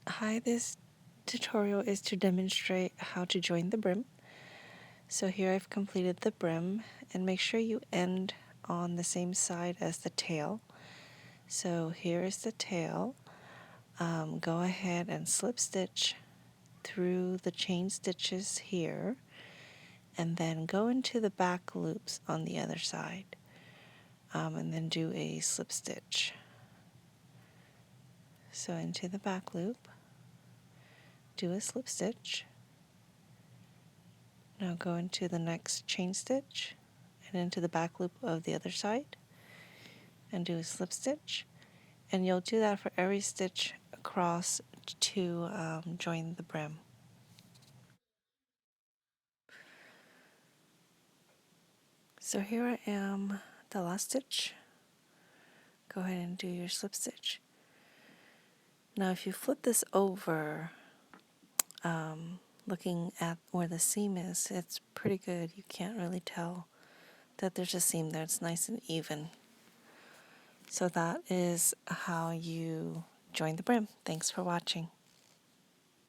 Hi, this tutorial is to demonstrate how to join the brim. So here I've completed the brim, and make sure you end on the same side as the tail. So here is the tail. Go ahead and slip stitch through the chain stitches here, and then go into the back loops on the other side, and then do a slip stitch. So into the back loop, do a slip stitch. Now go into the next chain stitch and into the back loop of the other side and do a slip stitch, and you'll do that for every stitch across to join the brim. So here I am, the last stitch. Go ahead and do your slip stitch. Now if you flip this over, looking at where the seam is, it's pretty good. You can't really tell that there's a seam there. It's nice and even. So that is how you join the brim. Thanks for watching.